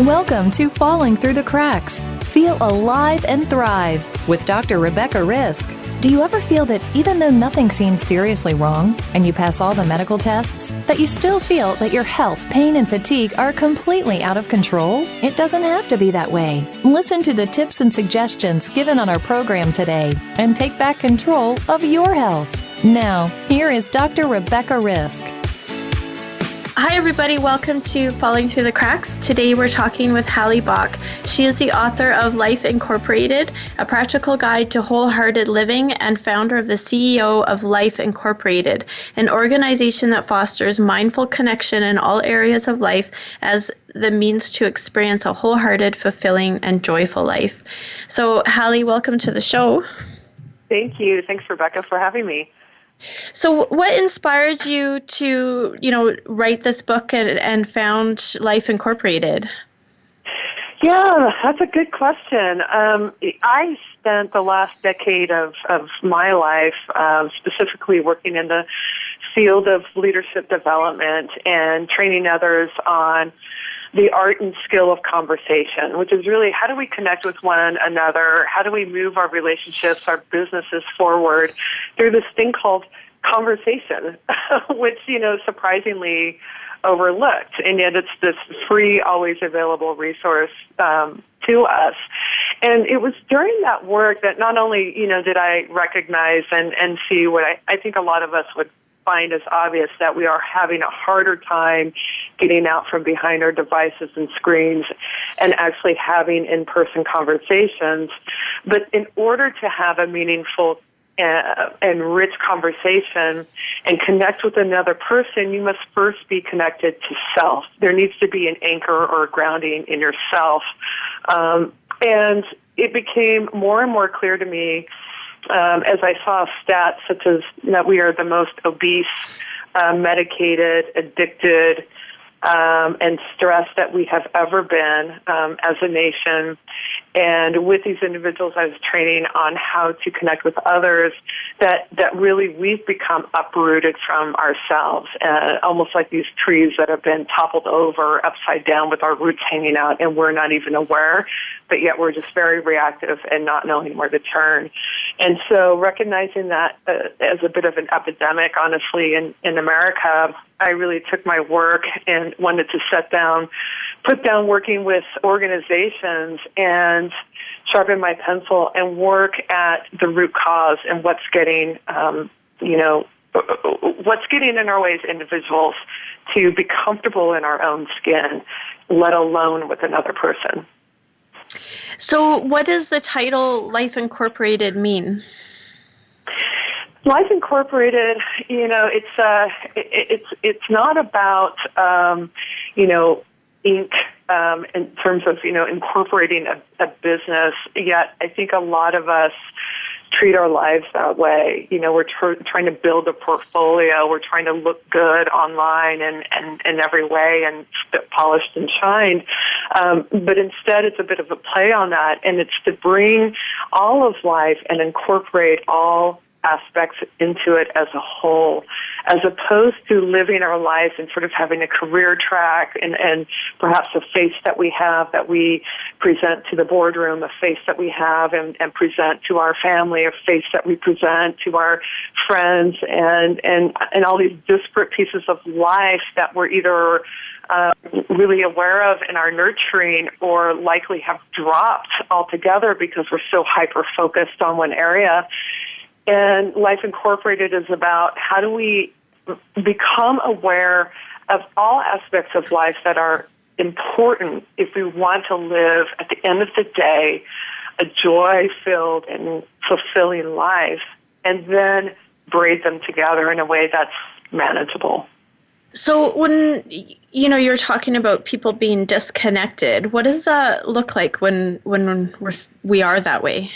Welcome to Falling Through the Cracks. Feel alive and thrive with Dr. Rebecca Risk. Do you ever feel that even though nothing seems seriously wrong and you pass all the medical tests, that you still feel that your health, pain, and fatigue are completely out of control? It doesn't have to be that way. Listen to the tips and suggestions given on our program today and take back control of your health. Now, here is Dr. Rebecca Risk. Hi, everybody. Welcome to Falling Through the Cracks. Today, we're talking with Halley Bock. She is the author of Life Incorporated, a practical guide to wholehearted living, and founder of the CEO of Life Incorporated, an organization that fosters mindful connection in all areas of life as the means to experience a wholehearted, fulfilling, and joyful life. So, Halley, welcome to the show. Thank you. Thanks, Rebecca, for having me. So what inspired you to, write this book and found Life Incorporated? Yeah, that's a good question. I spent the last decade of my life specifically working in the field of leadership development and training others on the art and skill of conversation, which is really how do we connect with one another? How do we move our relationships, our businesses forward through this thing called conversation, which, surprisingly overlooked. And yet it's this free, always available resource to us. And it was during that work that not only, did I recognize and see what I think a lot of us would find as obvious, that we are having a harder time getting out from behind our devices and screens and actually having in-person conversations. But in order to have a meaningful and rich conversation and connect with another person, you must first be connected to self. There needs to be an anchor or grounding in yourself. And it became more and more clear to me as I saw stats such as that we are the most obese, medicated, addicted, and stressed that we have ever been as a nation. And with these individuals, I was training on how to connect with others, that really we've become uprooted from ourselves, almost like these trees that have been toppled over upside down with our roots hanging out, and we're not even aware, but yet we're just very reactive and not knowing where to turn. And so recognizing that as a bit of an epidemic, honestly, in America, I really took my work and wanted to put down working with organizations and sharpen my pencil and work at the root cause and what's getting in our way as individuals to be comfortable in our own skin, let alone with another person. So what does the title Life Incorporated mean? Life Incorporated, it's not about, ink in terms of, incorporating a business, yet I think a lot of us treat our lives that way. We're trying to build a portfolio. We're trying to look good online and in every way and polished and shined. But instead, it's a bit of a play on that, and it's to bring all of life and incorporate all aspects into it as a whole, as opposed to living our life and sort of having a career track and perhaps a face that we have that we present to the boardroom, a face that we have and present to our family, a face that we present to our friends, and all these disparate pieces of life that we're either really aware of in our nurturing or likely have dropped altogether because we're so hyper-focused on one area. And Life Incorporated is about how do we become aware of all aspects of life that are important if we want to live, at the end of the day, a joy-filled and fulfilling life, and then braid them together in a way that's manageable. So when, you're talking about people being disconnected, what does that look like when we are that way?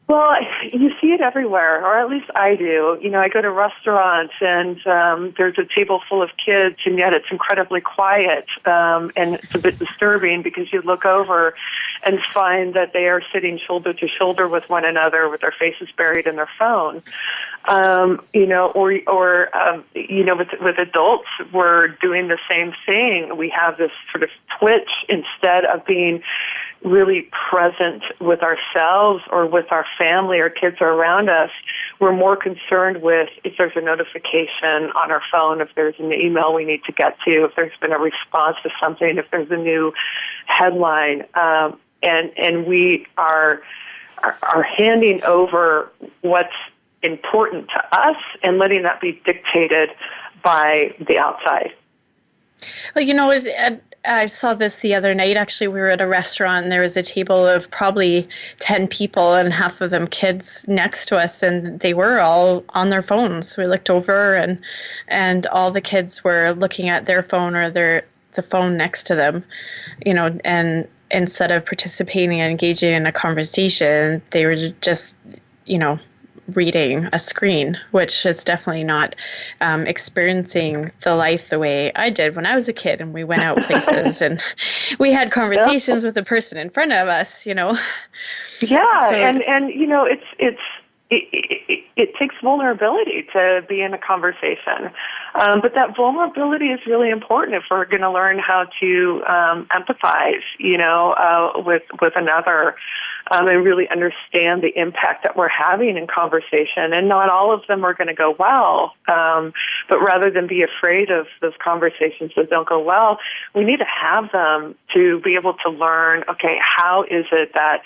Well, you see it everywhere, or at least I do. I go to restaurants and there's a table full of kids, and yet it's incredibly quiet, and it's a bit disturbing because you look over and find that they are sitting shoulder to shoulder with one another with their faces buried in their phone. With adults, we're doing the same thing. We have this sort of twitch instead of being really present with ourselves or with our family or kids are around us. We're more concerned with if there's a notification on our phone, if there's an email we need to get to, if there's been a response to something, if there's a new headline, and we are handing over what's important to us and letting that be dictated by the outside. Well, I saw this the other night. Actually, we were at a restaurant and there was a table of probably 10 people and half of them kids next to us, and they were all on their phones. We looked over and all the kids were looking at their phone or the phone next to them, and instead of participating and engaging in a conversation, they were just, reading a screen, which is definitely not experiencing the life the way I did when I was a kid and we went out places and we had conversations with the person in front of us, Yeah, so, and it takes vulnerability to be in a conversation. But that vulnerability is really important if we're going to learn how to empathize, with another, and really understand the impact that we're having in conversation. And not all of them are going to go well, but rather than be afraid of those conversations that don't go well, we need to have them to be able to learn, okay, how is it that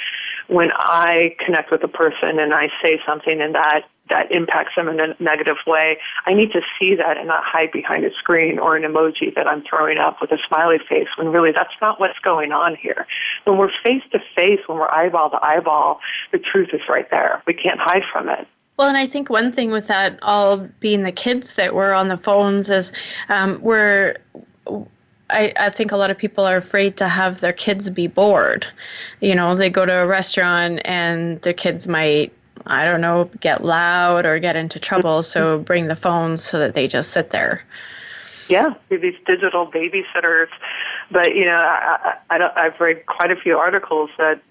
when I connect with a person and I say something and that impacts them in a negative way, I need to see that and not hide behind a screen or an emoji that I'm throwing up with a smiley face, when really that's not what's going on here. When we're face to face, when we're eyeball to eyeball, the truth is right there. We can't hide from it. Well, and I think one thing with that all being the kids that were on the phones is I think a lot of people are afraid to have their kids be bored. They go to a restaurant and their kids might, I don't know, get loud or get into trouble, so bring the phones so that they just sit there. Yeah, these digital babysitters. But, I've read quite a few articles that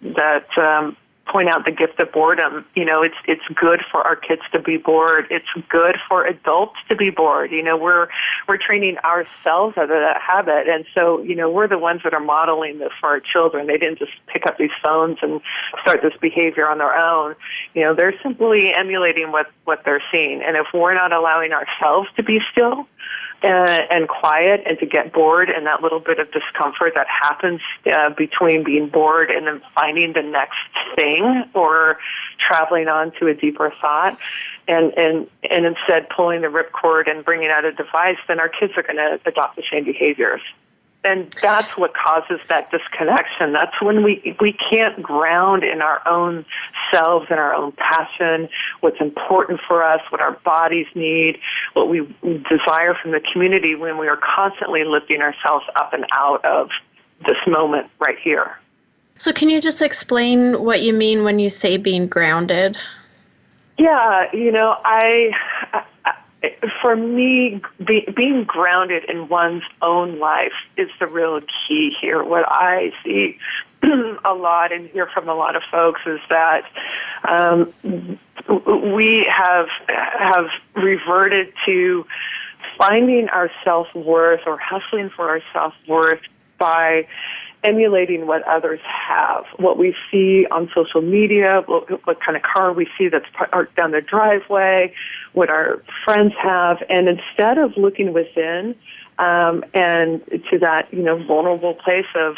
point out the gift of boredom. It's good for our kids to be bored. It's good for adults to be bored. We're training ourselves out of that habit. And so, we're the ones that are modeling this for our children. They didn't just pick up these phones and start this behavior on their own. They're simply emulating what they're seeing. And if we're not allowing ourselves to be still and quiet and to get bored, and that little bit of discomfort that happens between being bored and then finding the next thing or traveling on to a deeper thought, and instead pulling the ripcord and bringing out a device, then our kids are going to adopt the same behaviors. And that's what causes that disconnection. That's when we can't ground in our own selves and our own passion, what's important for us, what our bodies need, what we desire from the community, when we are constantly lifting ourselves up and out of this moment right here. So can you just explain what you mean when you say being grounded? Yeah, for me, being grounded in one's own life is the real key here. What I see a lot and hear from a lot of folks is that we have reverted to finding our self-worth or hustling for our self-worth by emulating what others have, what we see on social media, what kind of car we see that's parked down the driveway, what our friends have, and instead of looking within and to that vulnerable place of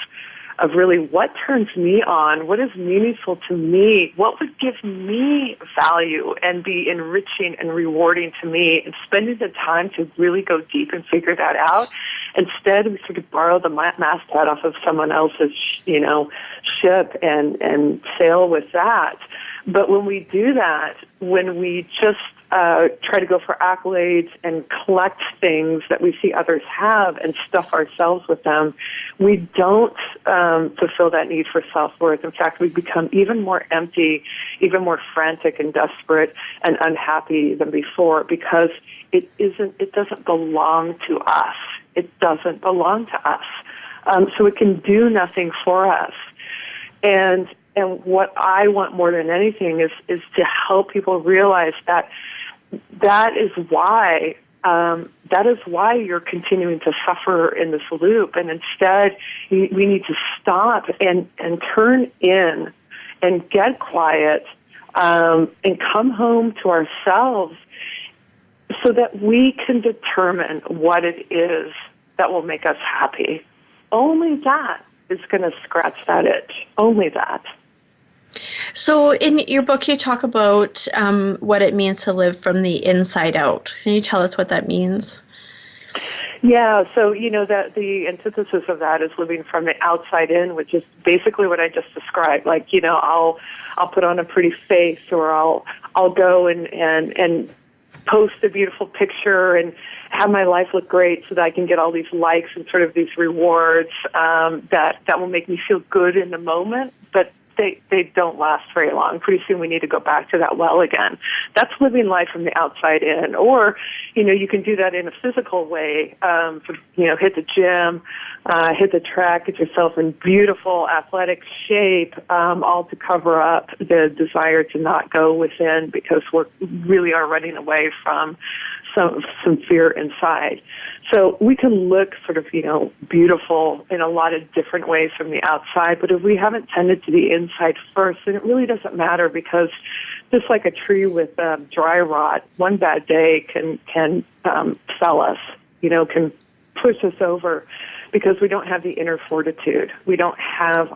really what turns me on, what is meaningful to me, what would give me value and be enriching and rewarding to me, and spending the time to really go deep and figure that out. Instead, we sort of borrow the masthead off of someone else's, ship and sail with that. But when we do that, when we just try to go for accolades and collect things that we see others have and stuff ourselves with them, we don't fulfill that need for self-worth. In fact, we become even more empty, even more frantic and desperate and unhappy than before because it doesn't belong to us. It doesn't belong to us. So it can do nothing for us. And what I want more than anything is to help people realize that is why you're continuing to suffer in this loop. And instead, we need to stop and turn in and get quiet and come home to ourselves so that we can determine what it is that will make us happy. Only that is going to scratch that itch. Only that. So in your book, you talk about what it means to live from the inside out. Can you tell us what that means? Yeah, so, that the antithesis of that is living from the outside in, which is basically what I just described. Like, I'll put on a pretty face, or I'll go and post a beautiful picture and have my life look great so that I can get all these likes and sort of these rewards that will make me feel good in the moment, but they don't last very long. Pretty soon we need to go back to that well again. That's living life from the outside in. Or, you can do that in a physical way. Hit the gym, hit the track, get yourself in beautiful athletic shape, all to cover up the desire to not go within because we really are running away from some fear inside. So we can look sort of, beautiful in a lot of different ways from the outside, but if we haven't tended to the inside first, then it really doesn't matter because just like a tree with dry rot, one bad day can fell us, can push us over because we don't have the inner fortitude. We don't have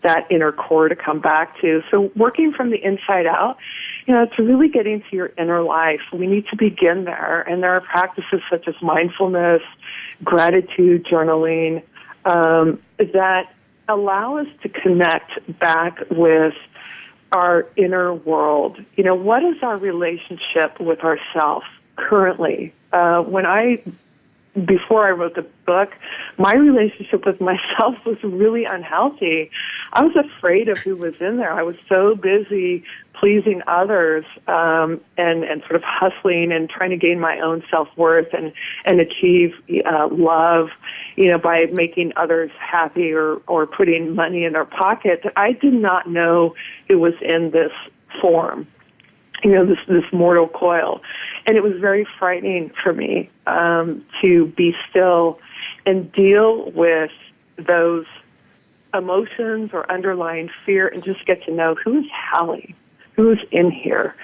that inner core to come back to. So working from the inside out, it's really getting to your inner life. We need to begin there. And there are practices such as mindfulness, gratitude, journaling, that allow us to connect back with our inner world. What is our relationship with ourselves currently? Before I wrote the book, my relationship with myself was really unhealthy. I was afraid of who was in there. I was so busy pleasing others and sort of hustling and trying to gain my own self-worth and achieve love, by making others happy or putting money in their pocket. I did not know it was in this form. This mortal coil. And it was very frightening for me to be still and deal with those emotions or underlying fear and just get to know who's Halley, who's in here.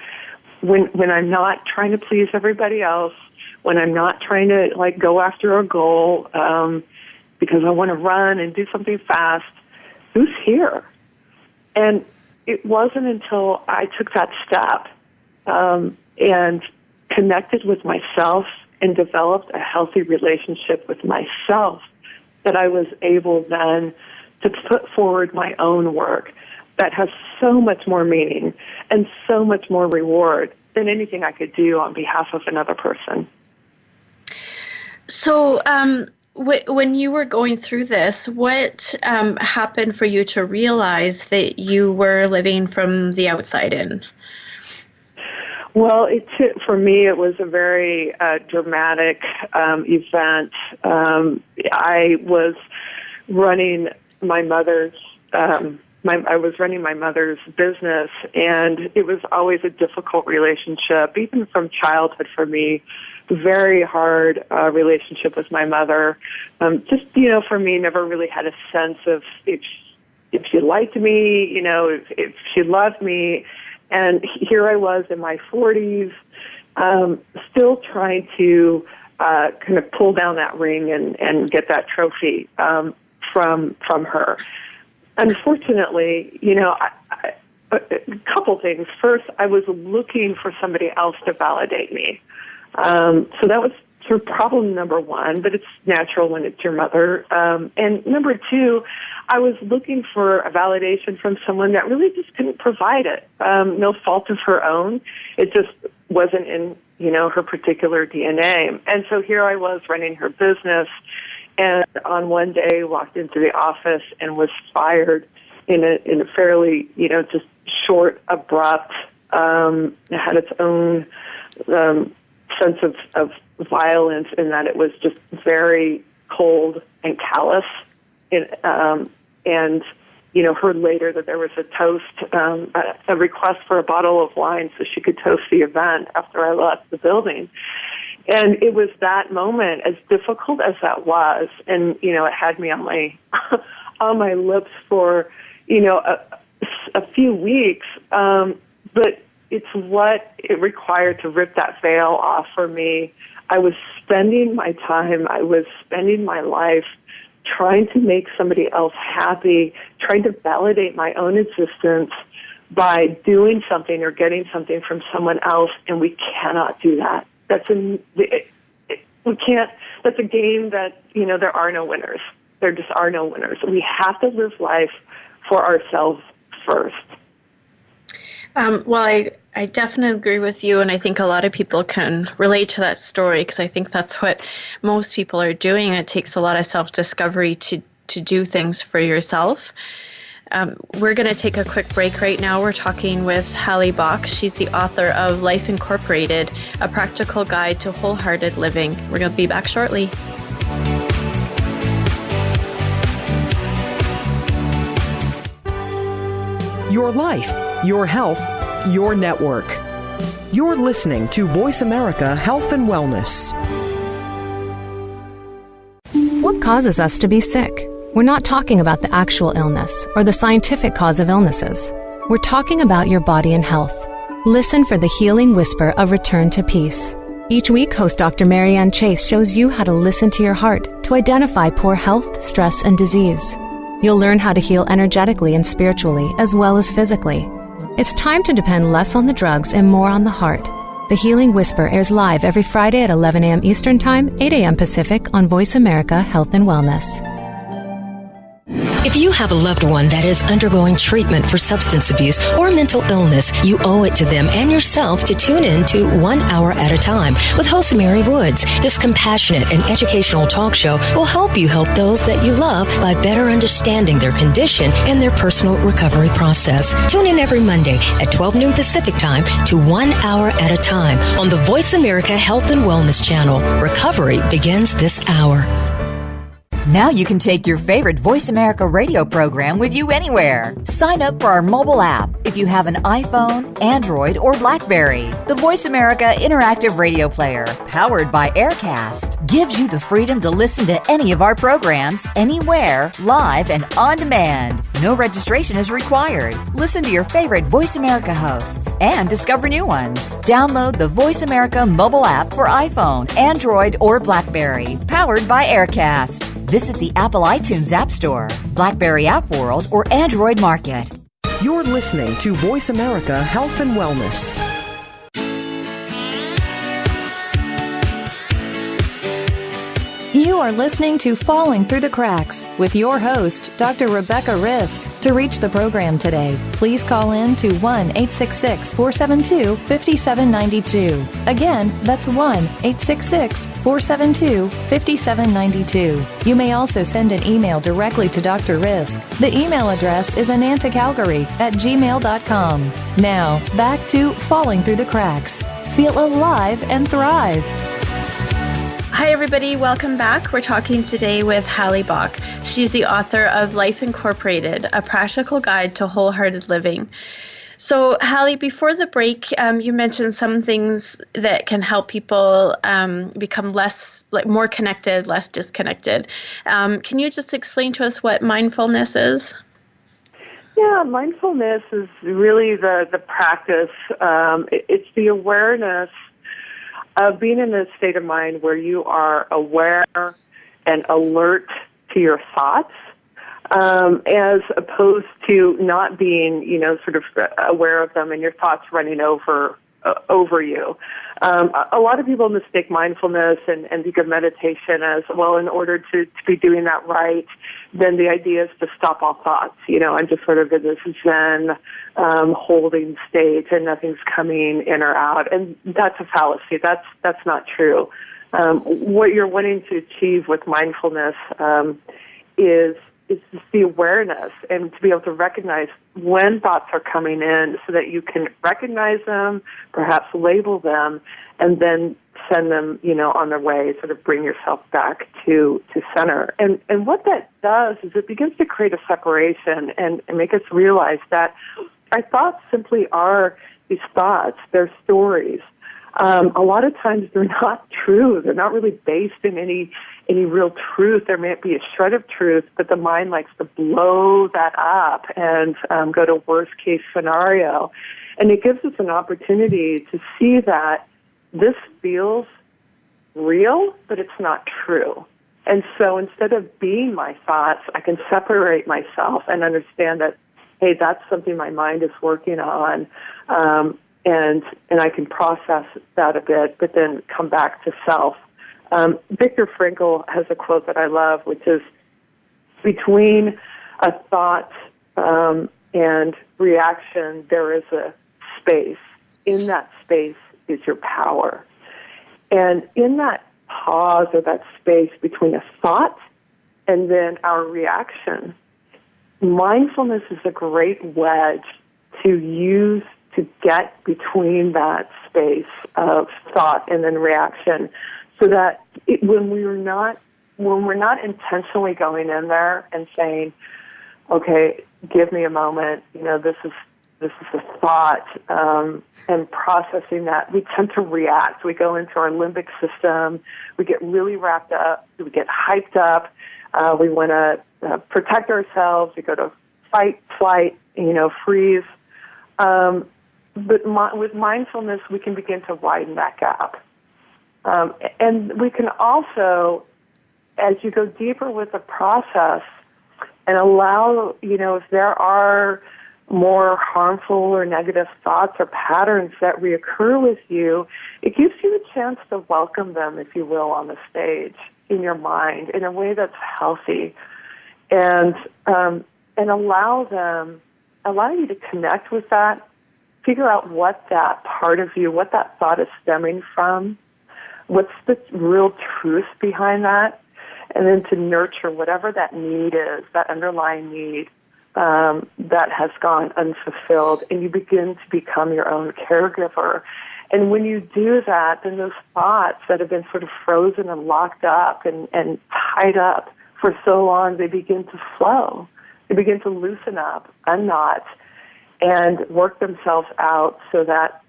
When I'm not trying to please everybody else, when I'm not trying to go after a goal because I want to run and do something fast, who's here? And it wasn't until I took that step and connected with myself and developed a healthy relationship with myself that I was able then to put forward my own work that has so much more meaning and so much more reward than anything I could do on behalf of another person. So when you were going through this, what happened for you to realize that you were living from the outside in? Well, for me, it was a very dramatic event. I was running my mother's business, and it was always a difficult relationship, even from childhood for me. Very hard relationship with my mother. For me, never really had a sense of if she liked me, if she loved me. And here I was in my 40s, still trying to kind of pull down that ring and get that trophy from her. Unfortunately, a couple things. First, I was looking for somebody else to validate me. So that was sort of problem number one, but it's natural when it's your mother. And number two, I was looking for a validation from someone that really just couldn't provide it. No fault of her own. It just wasn't in, her particular DNA. And so here I was running her business, and on one day walked into the office and was fired in a fairly, just short, abrupt, it had its own sense of violence in that it was just very cold and callous. And heard later that there was a toast, a request for a bottle of wine so she could toast the event after I left the building. And it was that moment, as difficult as that was, and, it had me on my on my lips for, a few weeks, but it's what it required to rip that veil off for me. I was spending my time, I was spending my life trying to make somebody else happy, trying to validate my own existence by doing something or getting something from someone else, and we cannot do that. We can't. That's a game that, there are no winners. There just are no winners. We have to live life for ourselves first. Well, I definitely agree with you, and I think a lot of people can relate to that story, because I think that's what most people are doing. It takes a lot of self-discovery to do things for yourself. We're going to take a quick break right now. We're talking with Halley Bock. She's the author of Life Incorporated, A Practical Guide to Wholehearted Living. We're going to be back shortly. Your life, your health, your network. You're listening to Voice America Health and Wellness. What causes us to be sick? We're not talking about the actual illness or the scientific cause of illnesses. We're talking about your body and health. Listen for the healing whisper of return to peace. Each week, host Dr. Marianne Chase shows you how to listen to your heart to identify poor health, stress, and disease. You'll learn how to heal energetically and spiritually, as well as physically. It's time to depend less on the drugs and more on the heart. The Healing Whisper airs live every Friday at 11 a.m. Eastern Time, 8 a.m. Pacific on Voice America Health and Wellness. If you have a loved one that is undergoing treatment for substance abuse or mental illness, you owe it to them and yourself to tune in to 1 Hour at a Time with host Mary Woods. This compassionate and educational talk show will help you help those that you love by better understanding their condition and their personal recovery process. Tune in every Monday at 12 noon Pacific Time to 1 Hour at a Time on the Voice America Health and Wellness channel. Recovery begins this hour. Now you can take your favorite Voice America radio program with you anywhere. Sign up for our mobile app if you have an iPhone, Android, or BlackBerry. The Voice America Interactive Radio Player, powered by Aircast, gives you the freedom to listen to any of our programs, anywhere, live and on demand. No registration is required. Listen to your favorite Voice America hosts and discover new ones. Download the Voice America mobile app for iPhone, Android, or BlackBerry, powered by Aircast. Visit the Apple iTunes App Store, BlackBerry App World, or Android Market. You're listening to Voice America Health and Wellness. You are listening to Falling Through the Cracks with your host, Dr. Rebecca Risk. To reach the program today, please call in to 1-866-472-5792. Again, that's 1-866-472-5792. You may also send an email directly to Dr. Risk. The email address is anantacalgary@gmail.com. Now, back to Falling Through the Cracks. Feel alive and thrive. Hi, everybody. Welcome back. We're talking today with Halley Bock. She's the author of Life Incorporated, A Practical Guide to Wholehearted Living. So, Halley, before the break, you mentioned some things that can help people become more connected, less disconnected. Can you just explain to us what mindfulness is? Yeah, mindfulness is really the practice. It's the awareness of being in a state of mind where you are aware and alert to your thoughts, as opposed to not being, sort of aware of them and your thoughts running over over you. A lot of people mistake mindfulness and think of meditation as, well, in order to be doing that right, then the idea is to stop all thoughts, and just sort of in this Zen holding state and nothing's coming in or out. And that's a fallacy. That's not true. What you're wanting to achieve with mindfulness is just the awareness and to be able to recognize when thoughts are coming in so that you can recognize them, perhaps label them, and then send them, on their way, sort of bring yourself back to center. And what that does is it begins to create a separation and make us realize that our thoughts simply are these thoughts. They're stories. A lot of times they're not true. They're not really based in any real truth. There may be a shred of truth, but the mind likes to blow that up and go to worst case scenario. And it gives us an opportunity to see that this feels real, but it's not true. And so instead of being my thoughts, I can separate myself and understand that, hey, that's something my mind is working on. And I can process that a bit, but then come back to self. Viktor Frankl has a quote that I love, which is, between a thought and reaction, there is a space. In that space is your power. And in that pause or that space between a thought and then our reaction, mindfulness is a great wedge to use to get between that space of thought and then reaction, so that when we're not intentionally going in there and saying, okay, give me a moment, this is a thought, and processing that, we tend to react. We go into our limbic system. We get really wrapped up. We get hyped up. We want to protect ourselves. We go to fight, flight, freeze. But with mindfulness, we can begin to widen that gap. And we can also, as you go deeper with the process and allow, if there are more harmful or negative thoughts or patterns that reoccur with you, it gives you a chance to welcome them, if you will, on the stage in your mind in a way that's healthy, and allow you to connect with that, figure out what that part of you, what that thought is stemming from, what's the real truth behind that, and then to nurture whatever that need is, that underlying need that has gone unfulfilled, and you begin to become your own caregiver. And when you do that, then those thoughts that have been sort of frozen and locked up and tied up for so long, they begin to flow. They begin to loosen up, unknot, and work themselves out so that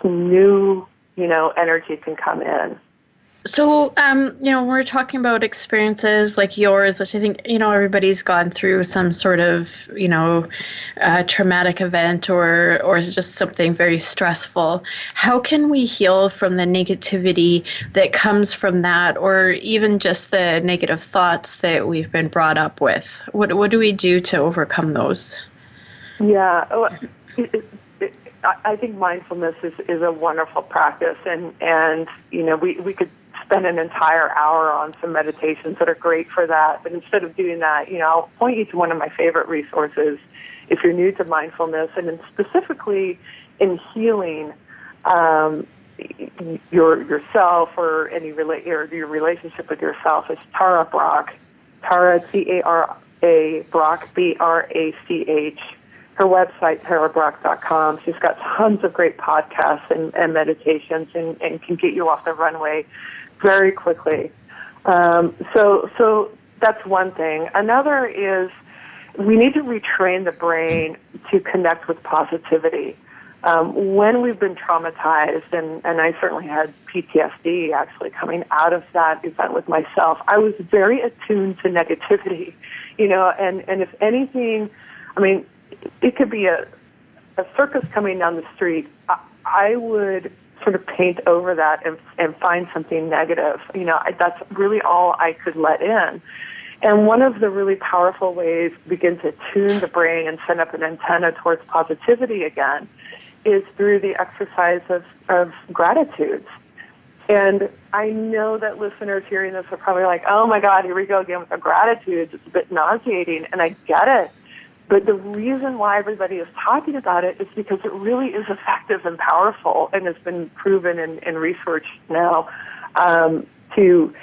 new, energy can come in. So, we're talking about experiences like yours, which I think, everybody's gone through some sort of, traumatic event or just something very stressful. How can we heal from the negativity that comes from that, or even just the negative thoughts that we've been brought up with? What do we do to overcome those? Yeah, I think mindfulness is a wonderful practice, and we could spend an entire hour on some meditations that are great for that. But instead of doing that, I'll point you to one of my favorite resources if you're new to mindfulness, and then specifically in healing yourself or your relationship with yourself. Is Tara Brach, Tara T-A-R-A, Brach, B-R-A-C-H. Her website, tarabrach.com. She's got tons of great podcasts and meditations and can get you off the runway very quickly. So that's one thing. Another is we need to retrain the brain to connect with positivity. When we've been traumatized, and I certainly had PTSD actually coming out of that event with myself, I was very attuned to negativity, and if anything, it could be a circus coming down the street. I would sort of paint over that and find something negative. That's really all I could let in. And one of the really powerful ways to begin to tune the brain and send up an antenna towards positivity again is through the exercise of gratitudes. And I know that listeners hearing this are probably like, oh my God, here we go again with the gratitudes. It's a bit nauseating, and I get it. But the reason why everybody is talking about it is because it really is effective and powerful, and has been proven in research now to,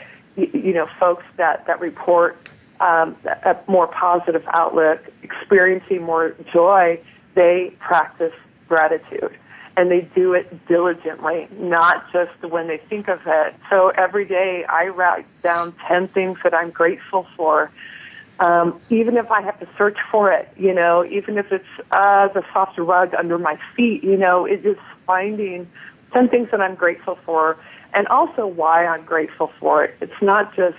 folks that report a more positive outlook, experiencing more joy. They practice gratitude, and they do it diligently, not just when they think of it. So every day I write down 10 things that I'm grateful for. Even if I have to search for it, even if it's the soft rug under my feet, it is finding 10 things that I'm grateful for, and also why I'm grateful for it. It's not just,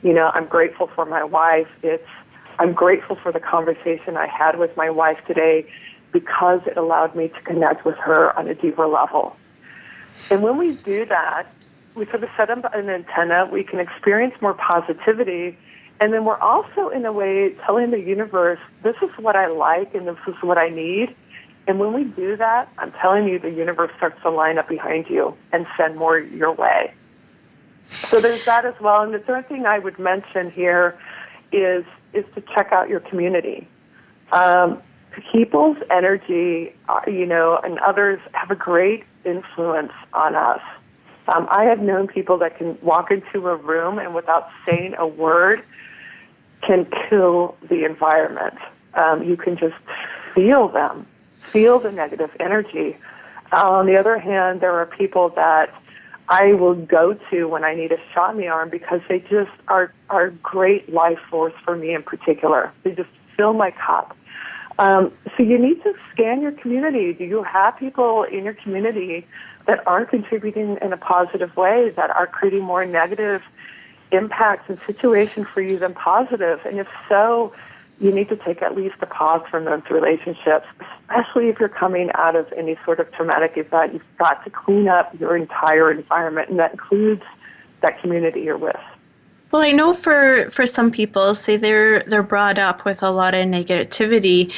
I'm grateful for my wife. It's I'm grateful for the conversation I had with my wife today because it allowed me to connect with her on a deeper level. And when we do that, we sort of set up an antenna. We can experience more positivity. And then we're also, in a way, telling the universe, this is what I like and this is what I need. And when we do that, I'm telling you, the universe starts to line up behind you and send more your way. So there's that as well. And the third thing I would mention here is to check out your community. People's energy, and others have a great influence on us. I have known people that can walk into a room and without saying a word can kill the environment. You can just feel them, feel the negative energy. On the other hand, there are people that I will go to when I need a shot in the arm because they just are great life force for me in particular. They just fill my cup. So you need to scan your community. Do you have people in your community that aren't contributing in a positive way, that are creating more negative impacts and situations for you than positive? And if so, you need to take at least a pause from those relationships, especially if you're coming out of any sort of traumatic event. You've got to clean up your entire environment, and that includes that community you're with. Well, I know for some people, say they're brought up with a lot of negativity,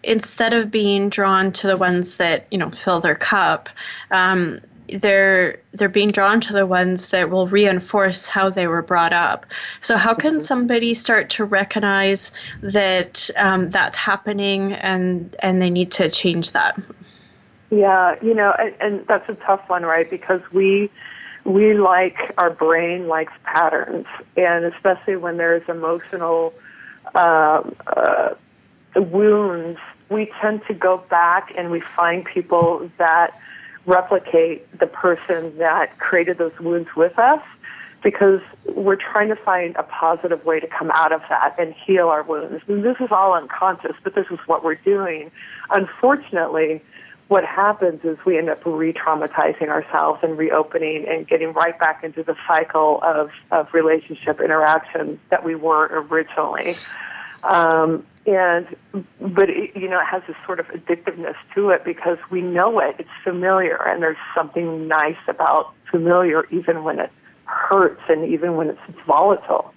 instead of being drawn to the ones that, fill their cup, they're being drawn to the ones that will reinforce how they were brought up. So how can somebody start to recognize that that's happening and they need to change that? Yeah, and that's a tough one, right? Because we our brain likes patterns, and especially when there's emotional wounds, we tend to go back and we find people that replicate the person that created those wounds with us, because we're trying to find a positive way to come out of that and heal our wounds. And this is all unconscious, but this is what we're doing. Unfortunately, what happens is we end up re-traumatizing ourselves and reopening and getting right back into the cycle of relationship interaction that we were originally. But it has this sort of addictiveness to it because we know it. It's familiar, and there's something nice about familiar even when it hurts and even when it's volatile.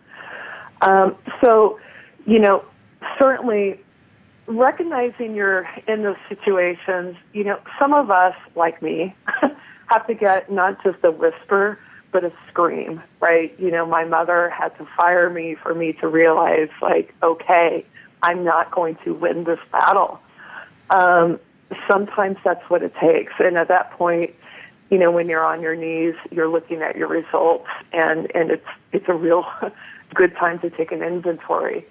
Certainly recognizing you're in those situations, some of us, like me, have to get not just a whisper, but a scream, right? My mother had to fire me for me to realize, okay, I'm not going to win this battle. Sometimes that's what it takes. And at that point, when you're on your knees, you're looking at your results, and it's a real good time to take an inventory.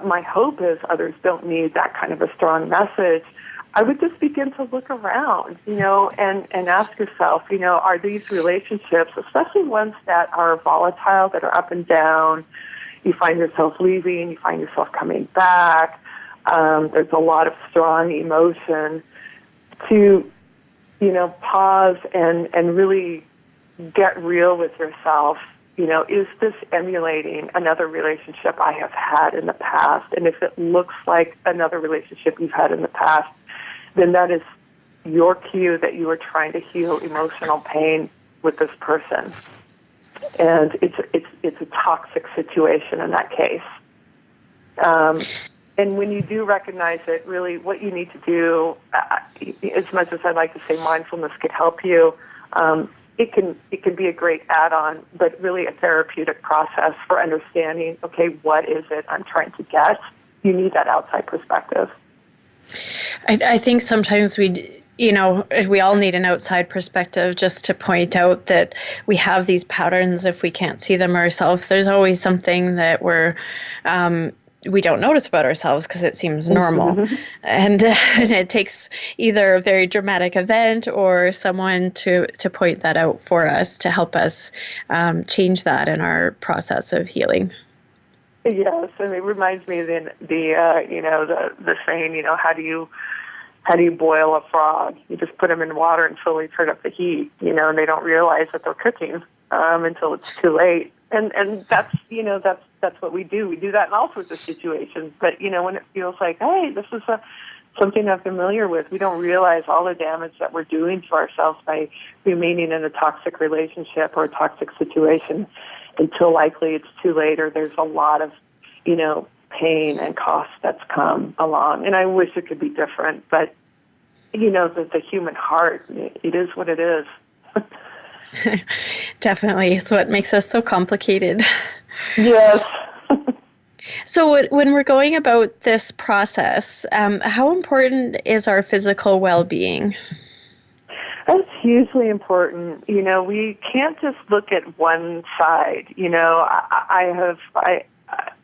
My hope is others don't need that kind of a strong message. I would just begin to look around, and ask yourself, are these relationships, especially ones that are volatile, that are up and down, you find yourself leaving, you find yourself coming back, there's a lot of strong emotion, to, pause and really get real with yourself. Is this emulating another relationship I have had in the past? And if it looks like another relationship you've had in the past, then that is your cue that you are trying to heal emotional pain with this person. And it's a toxic situation in that case. And when you do recognize it, really what you need to do, as much as I'd like to say mindfulness could help you, it can be a great add-on, but really a therapeutic process for understanding, okay, what is it I'm trying to get? You need that outside perspective. I think sometimes we all need an outside perspective just to point out that we have these patterns if we can't see them ourselves. There's always something that we don't notice about ourselves because it seems normal. Mm-hmm. And it takes either a very dramatic event or someone to point that out for us to help us change that in our process of healing. Yes, and it reminds me of the saying, how do you boil a frog? You just put them in water and slowly turn up the heat, and they don't realize that they're cooking until it's too late. And that's what we do. We do that in all sorts of situations. But, when it feels like, hey, this is something I'm familiar with, we don't realize all the damage that we're doing to ourselves by remaining in a toxic relationship or a toxic situation until likely it's too late or there's a lot of, pain and cost that's come along. And I wish it could be different. But, the human heart, it is what it is. Definitely. It's what makes us so complicated. Yes. So when we're going about this process, how important is our physical well-being? That's hugely important. We can't just look at one side. I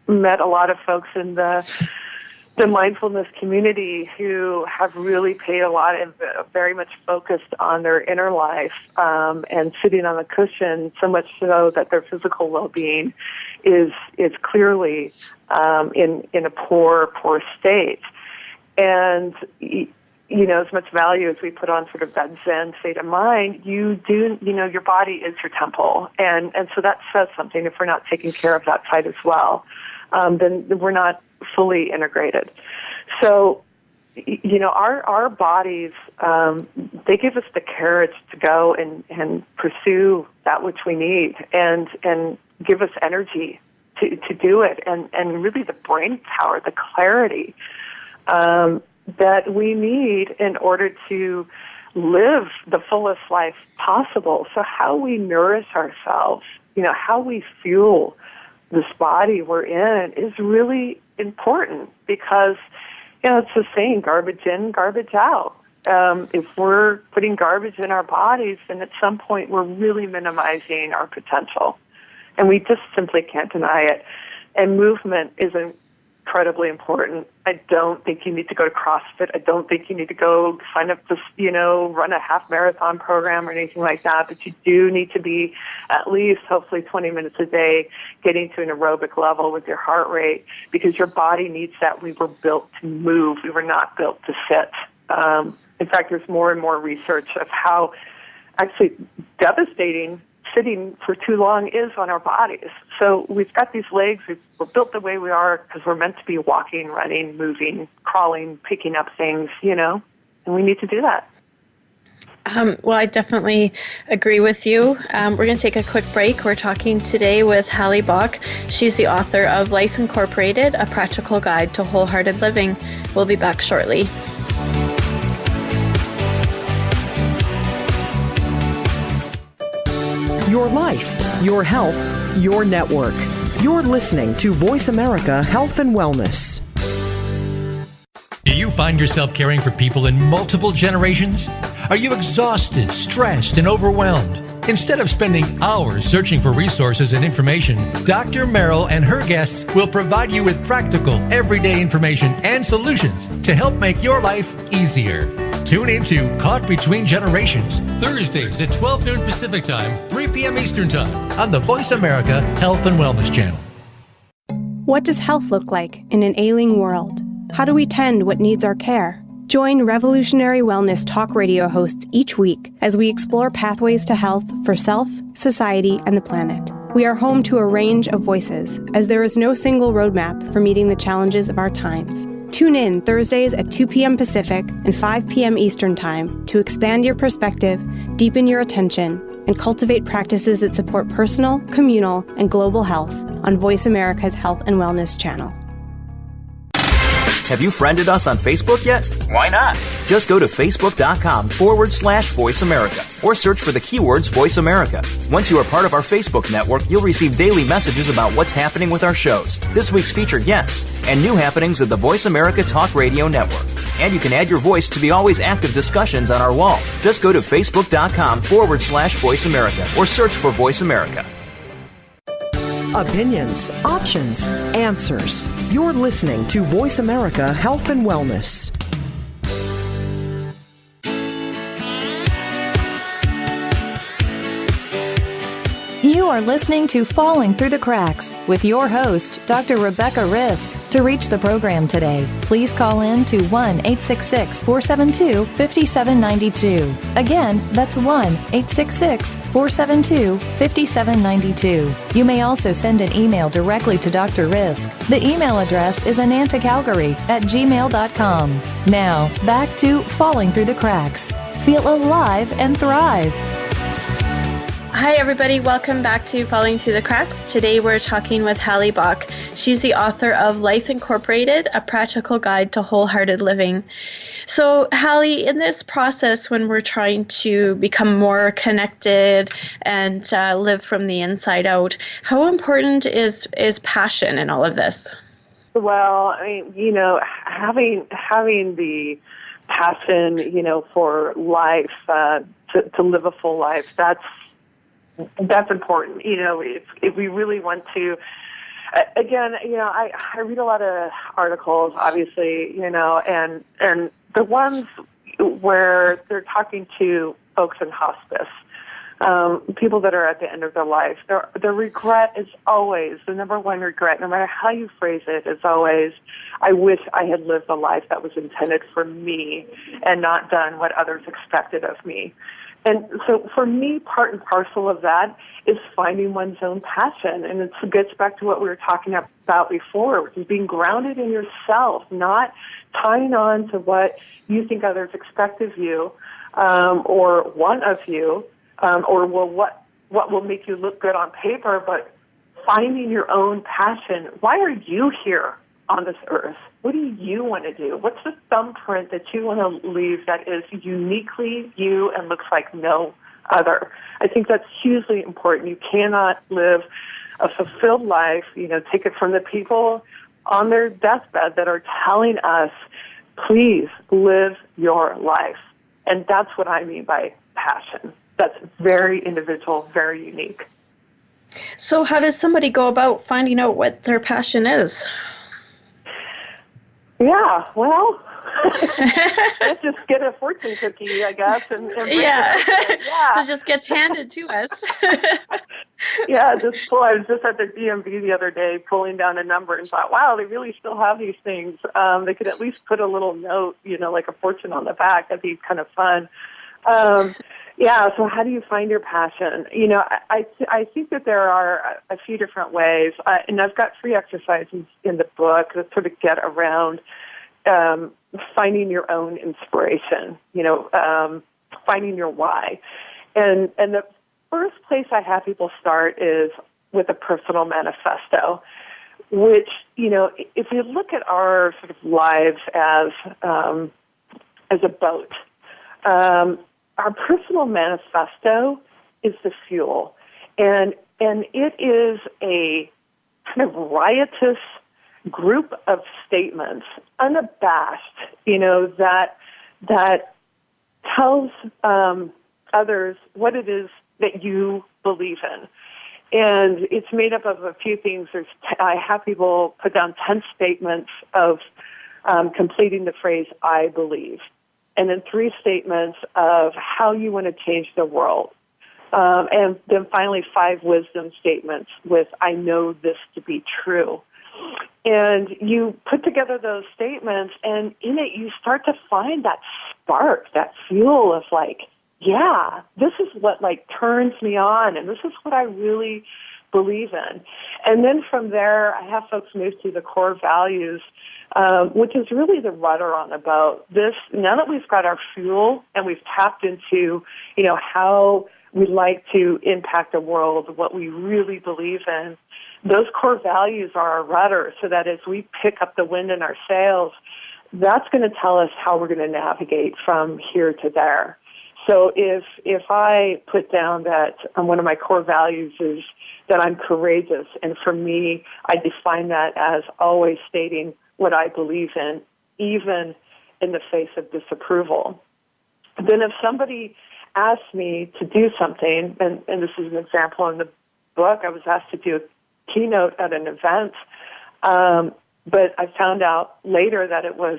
met a lot of folks in the mindfulness community who have really paid a lot of very much focused on their inner life and sitting on the cushion, so much so that their physical well-being is clearly in a poor state. And as much value as we put on sort of that Zen state of mind, your body is your temple, and so that says something. If we're not taking care of that side as well, then we're not fully integrated. So, our bodies, they give us the courage to go and pursue that which we need and give us energy to do it and really the brain power, the clarity that we need in order to live the fullest life possible. So how we nourish ourselves, how we fuel this body we're in is really important because, it's the saying, garbage in, garbage out. If we're putting garbage in our bodies, then at some point we're really minimizing our potential. And we just simply can't deny it. And movement is incredibly important. I don't think you need to go to CrossFit. I don't think you need to go sign up to, run a half marathon program or anything like that. But you do need to be at least, hopefully, 20 minutes a day getting to an aerobic level with your heart rate because your body needs that. We were built to move. We were not built to sit. In fact, there's more and more research of how actually devastating sitting for too long is on our bodies. So we've got these legs, we're built the way we are because we're meant to be walking, running, moving, crawling, picking up things, and we need to do that. Well, I definitely agree with you. We're going to take a quick break. We're talking today with Halley Bock. She's the author of Life Incorporated, A Practical Guide to Wholehearted Living. We'll be back shortly. Your life, your health, your network. You're listening to Voice America Health and Wellness. Do you find yourself caring for people in multiple generations? Are you exhausted, stressed, and overwhelmed? Instead of spending hours searching for resources and information, Dr. Merrill and her guests will provide you with practical, everyday information and solutions to help make your life easier. Tune into Caught Between Generations, Thursdays at 12 noon Pacific Time, 3 p.m. Eastern Time on the Voice America Health and Wellness Channel. What does health look like in an ailing world? How do we tend what needs our care? Join revolutionary wellness talk radio hosts each week as we explore pathways to health for self, society, and the planet. We are home to a range of voices, as there is no single roadmap for meeting the challenges of our times. Tune in Thursdays at 2 p.m. Pacific and 5 p.m. Eastern Time to expand your perspective, deepen your attention, and cultivate practices that support personal, communal, and global health on Voice America's Health and Wellness Channel. Have you friended us on Facebook yet? Why not? Just go to facebook.com/Voice America or search for the keywords Voice America. Once you are part of our Facebook network, you'll receive daily messages about what's happening with our shows, this week's featured guests, and new happenings of the Voice America Talk Radio Network. And you can add your voice to the always active discussions on our wall. Just go to facebook.com/Voice America or search for Voice America. Opinions, options, answers. You're listening to Voice America Health and Wellness. You are listening to Falling Through the Cracks with your host, Dr. Rebecca Risk. To reach the program today, please call in to 1-866-472-5792. Again, that's 1-866-472-5792. You may also send an email directly to Dr. Risk. The email address is anantacalgary@gmail.com. Now, back to Falling Through the Cracks. Feel alive and thrive. Hi, everybody. Welcome back to Falling Through the Cracks. Today, we're talking with Halley Bock. She's the author of Life Incorporated, A Practical Guide to Wholehearted Living. So, Halley, in this process, when we're trying to become more connected and live from the inside out, how important is passion in all of this? Well, I mean, having the passion, for life, to live a full life, that's important. If we really want to, again, I read a lot of articles, obviously, and the ones where they're talking to folks in hospice, people that are at the end of their life, their regret is always, the number one regret, no matter how you phrase it, is always, I wish I had lived a life that was intended for me and not done what others expected of me. And so for me, part and parcel of that is finding one's own passion. And it gets back to what we were talking about before, which is being grounded in yourself, not tying on to what you think others expect of you, or want of you, or what will make you look good on paper, but finding your own passion. Why are you here on this earth? What do you want to do? What's the thumbprint that you want to leave that is uniquely you and looks like no other? I think that's hugely important. You cannot live a fulfilled life, take it from the people on their deathbed that are telling us, please live your life. And that's what I mean by passion. That's very individual, very unique. So how does somebody go about finding out what their passion is? Yeah, well, let's just get a fortune cookie, I guess. And yeah. It just gets handed to us. Yeah, I was just at the DMV the other day pulling down a number and thought, wow, they really still have these things. They could at least put a little note, like a fortune on the back. That'd be kind of fun. Yeah, so how do you find your passion? I think that there are a few different ways, and I've got free exercises in the book that sort of get around finding your own inspiration, finding your why. And the first place I have people start is with a personal manifesto, which, if you look at our sort of lives as a boat, our personal manifesto is the fuel, and it is a kind of riotous group of statements, unabashed, that tells others what it is that you believe in. And it's made up of a few things. I have people put down 10 statements of completing the phrase, I believe. And then 3 statements of how you want to change the world. And then finally 5 wisdom statements with, I know this to be true. And you put together those statements, and in it you start to find that spark, that fuel of yeah, this is what turns me on, and this is what I really believe in. And then from there, I have folks move to the core values, which is really the rudder on the boat. Now that we've got our fuel and we've tapped into, how we like to impact the world, what we really believe in, those core values are our rudder, so that as we pick up the wind in our sails, that's going to tell us how we're going to navigate from here to there. So if I put down that one of my core values is that I'm courageous, and for me, I define that as always stating what I believe in, even in the face of disapproval. Then if somebody asks me to do something, and this is an example in the book, I was asked to do a keynote at an event, but I found out later that it was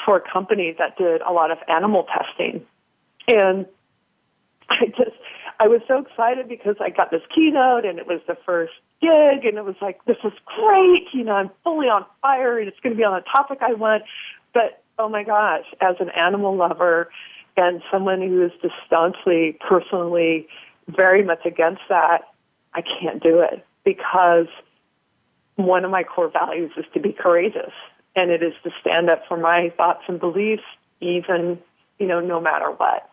for a company that did a lot of animal testing. And I was so excited because I got this keynote and it was the first gig, and it was like, this is great, I'm fully on fire and it's going to be on the topic I want. But, oh my gosh, as an animal lover and someone who is just staunchly, personally, very much against that, I can't do it, because one of my core values is to be courageous, and it is to stand up for my thoughts and beliefs, even, no matter what.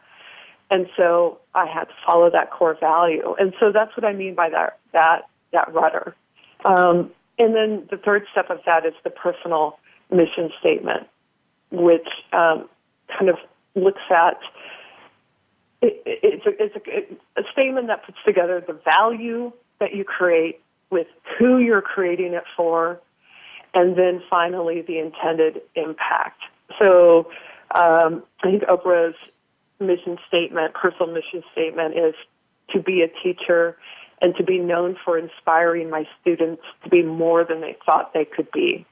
And so I had to follow that core value. And so that's what I mean by that rudder. And then the third step of that is the personal mission statement, which kind of looks at, it's a statement that puts together the value that you create with who you're creating it for, and then finally the intended impact. So I think Oprah's personal mission statement is to be a teacher and to be known for inspiring my students to be more than they thought they could be.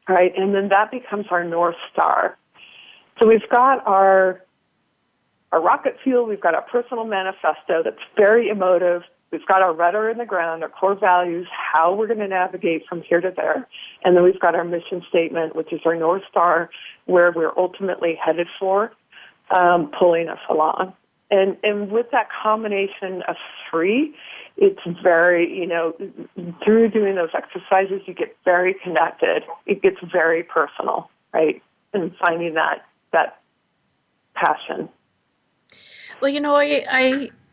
Right? And then that becomes our North Star. So we've got our rocket fuel, we've got our personal manifesto that's very emotive, we've got our rudder in the ground, our core values, how we're going to navigate from here to there, and then we've got our mission statement, which is our North Star, where we're ultimately headed for, pulling us along. And with that combination of three, it's very, through doing those exercises, you get very connected. It gets very personal, right? And finding that passion. Well,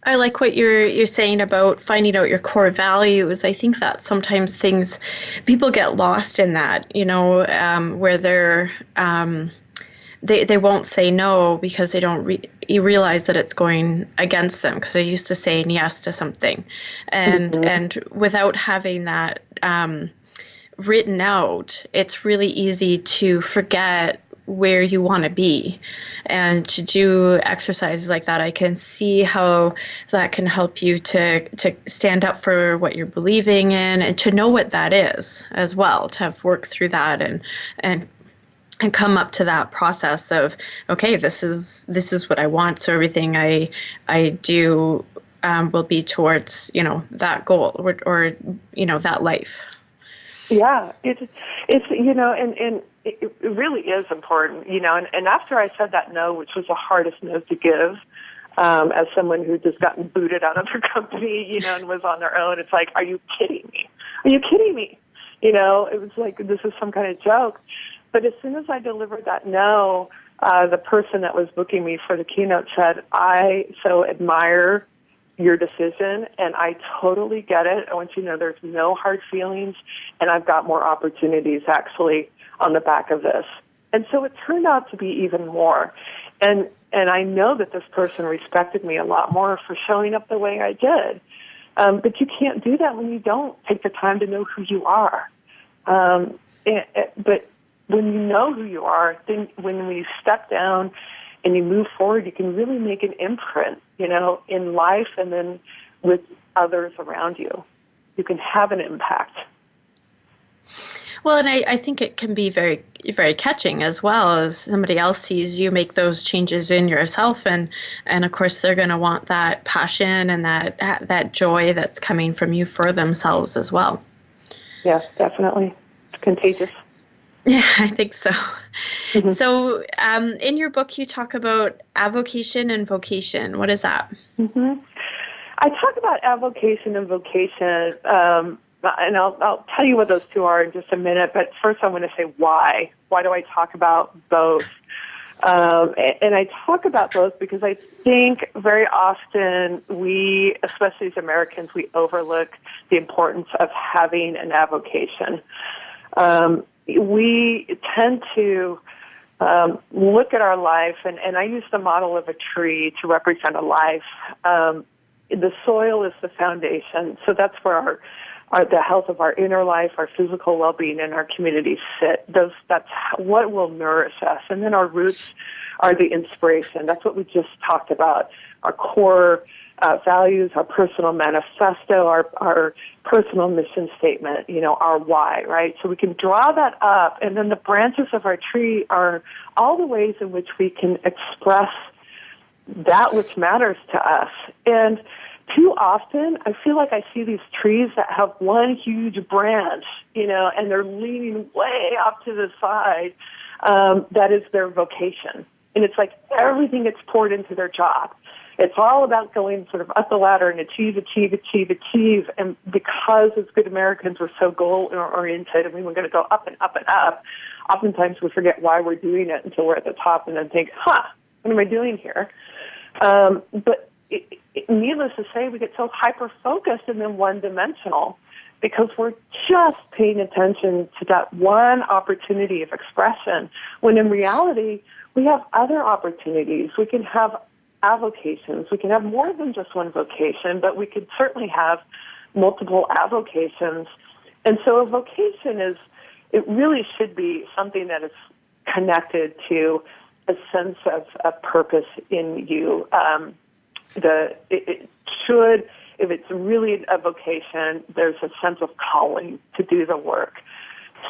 I like what you're saying about finding out your core values. I think that sometimes people get lost in that, where they're they won't say no because they don't you realize that it's going against them because they're used to saying yes to something, and without having that written out, it's really easy to forget where you want to be. And to do exercises like that, I can see how that can help you to stand up for what you're believing in, and to know what that is as well, to have worked through that and come up to that process of, okay, this is what I want, so everything I do will be towards that goal or that life. Yeah, it's and it really is important, and after I said that no, which was the hardest no to give, as someone who just gotten booted out of their company, and was on their own, it's like, are you kidding me? Are you kidding me? It was like, this is some kind of joke. But as soon as I delivered that no, the person that was booking me for the keynote said, I so admire your decision, and I totally get it. I want you to know there's no hard feelings, and I've got more opportunities actually on the back of this. And so it turned out to be even more. And I know that this person respected me a lot more for showing up the way I did. But you can't do that when you don't take the time to know who you are. But when you know who you are, then when you step down and you move forward, you can really make an imprint, in life and then with others around you. You can have an impact. Well, and I think it can be very, very catching as well, as somebody else sees you make those changes in yourself, and of course they're going to want that passion and that joy that's coming from you for themselves as well. Yes, definitely. It's contagious. Yeah, I think so. Mm-hmm. So in your book, you talk about avocation and vocation. What is that? Mm-hmm. I talk about avocation and vocation, and I'll tell you what those two are in just a minute. But first I want to say why. Why do I talk about both? And I talk about both because I think very often we, especially as Americans, we overlook the importance of having an avocation. we tend to look at our life, and I use the model of a tree to represent a life. The soil is the foundation, so that's where the health of our inner life, our physical well-being, and our communities sit. That's what will nourish us. And then our roots are the inspiration. That's what we just talked about. Our core values, our personal manifesto, our personal mission statement, our why, right? So we can draw that up, and then the branches of our tree are all the ways in which we can express that which matters to us. And too often, I feel like I see these trees that have one huge branch, and they're leaning way off to the side. That is their vocation. And it's like everything gets poured into their job. It's all about going sort of up the ladder and achieve. And because as good Americans, we're so goal-oriented and we were going to go up and up and up, oftentimes we forget why we're doing it until we're at the top and then think, what am I doing here? But needless to say, we get so hyper-focused and then one-dimensional because we're just paying attention to that one opportunity of expression, when in reality, we have other opportunities. We can have avocations. We can have more than just one vocation, but we could certainly have multiple avocations. And so a vocation it really should be something that is connected to a sense of a purpose in you. It should, if it's really a vocation, there's a sense of calling to do the work.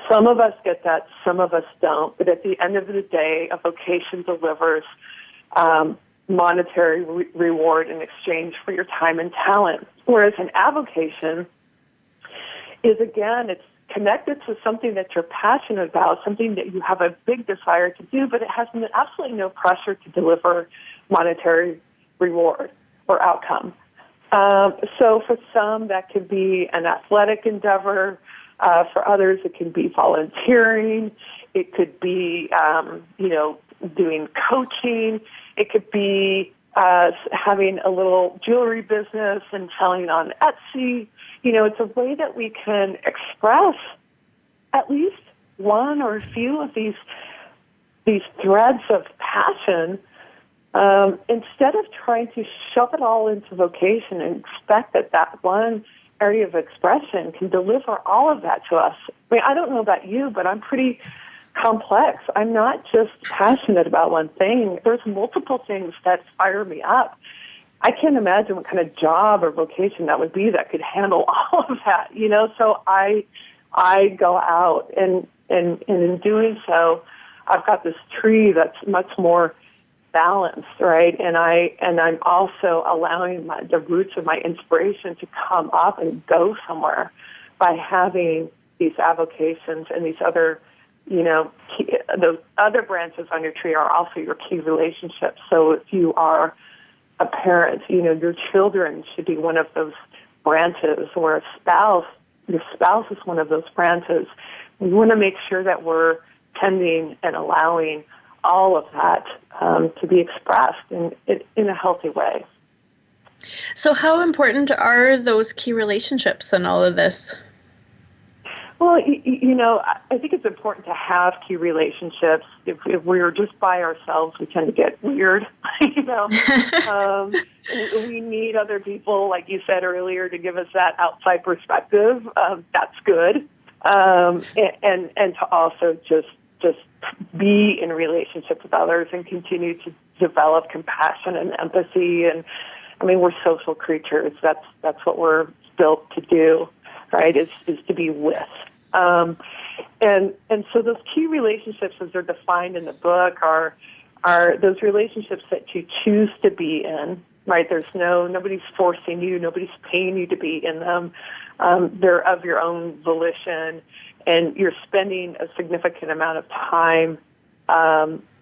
Some of us get that, some of us don't, but at the end of the day, a vocation delivers monetary reward in exchange for your time and talent. Whereas an avocation is, again, it's connected to something that you're passionate about, something that you have a big desire to do, but it has absolutely no pressure to deliver monetary reward or outcome. So for some, that could be an athletic endeavor. For others, it can be volunteering. It could be, doing coaching. It could be having a little jewelry business and selling on Etsy. It's a way that we can express at least one or a few of these threads of passion, instead of trying to shove it all into vocation and expect that one area of expression can deliver all of that to us. I mean, I don't know about you, but I'm pretty complex. I'm not just passionate about one thing. There's multiple things that fire me up. I can't imagine what kind of job or vocation that would be that could handle all of that, So I go out and in doing so, I've got this tree that's much more balanced, right? And I'm also allowing the roots of my inspiration to come up and go somewhere by having these avocations and these other, those other branches on your tree are also your key relationships. So if you are a parent, your children should be one of those branches, or your spouse is one of those branches. We want to make sure that we're tending and allowing all of that to be expressed in a healthy way. So how important are those key relationships in all of this? Well, I think it's important to have key relationships. If we're just by ourselves, we tend to get weird, we need other people, like you said earlier, to give us that outside perspective. That's good. And to also just be in relationship with others and continue to develop compassion and empathy. And I mean, we're social creatures. That's what we're built to do, right? Is to be with. And so those key relationships, as they're defined in the book, are those relationships that you choose to be in, right? Nobody's forcing you, nobody's paying you to be in them. They're of your own volition, and you're spending a significant amount of time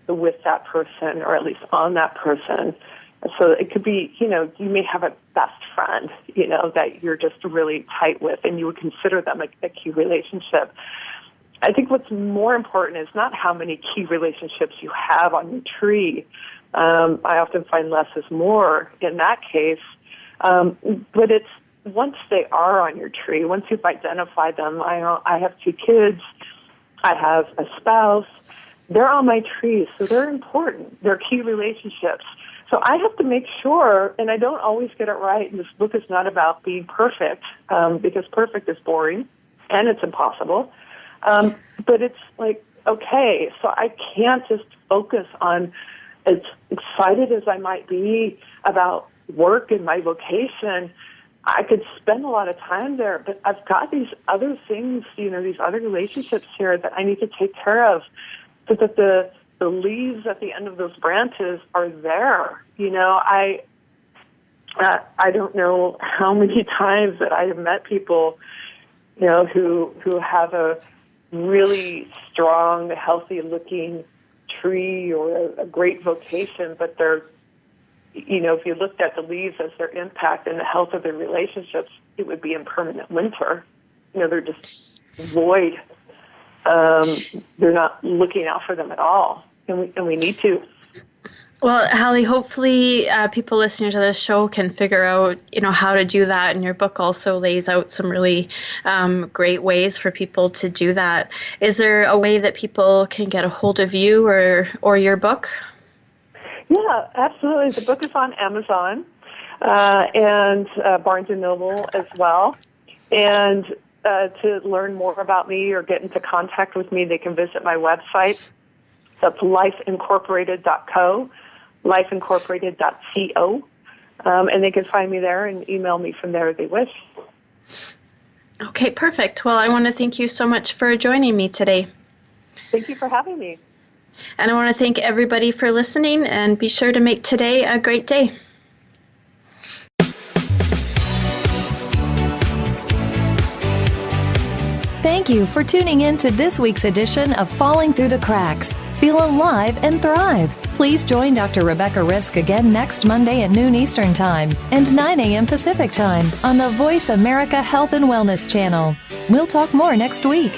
with that person, or at least on that person. So it could be, you may have a best friend, that you're just really tight with, and you would consider them a key relationship. I think what's more important is not how many key relationships you have on your tree. I often find less is more in that case. But it's once they are on your tree, once you've identified them. I have 2 kids. I have a spouse. They're on my tree, so they're important. They're key relationships. So I have to make sure, and I don't always get it right, and this book is not about being perfect, because perfect is boring, and it's impossible. But it's like, okay, so I can't just focus on, as excited as I might be about work and my vocation, I could spend a lot of time there, but I've got these other things, these other relationships here that I need to take care of so that the leaves at the end of those branches are there. I don't know how many times that I have met people, who have a really strong, healthy-looking tree or a great vocation, but they're, if you looked at the leaves as their impact and the health of their relationships, it would be impermanent winter. They're just void. They're not looking out for them at all, and we need to. Well, Halley, hopefully people listening to this show can figure out, how to do that. And your book also lays out some really great ways for people to do that. Is there a way that people can get a hold of you or your book? Yeah, absolutely. The book is on Amazon and Barnes & Noble as well. And to learn more about me or get into contact with me, they can visit my website. That's lifeincorporated.co. lifeincorporated.co, and they can find me there and email me from there if they wish. Okay, perfect. Well, I want to thank you so much for joining me today. Thank you for having me. And I want to thank everybody for listening, and be sure to make today a great day. Thank you for tuning in to this week's edition of Falling Through the Cracks. Feel alive and thrive. Please join Dr. Rebecca Risk again next Monday at noon Eastern Time and 9 a.m. Pacific Time on the Voice America Health and Wellness channel. We'll talk more next week.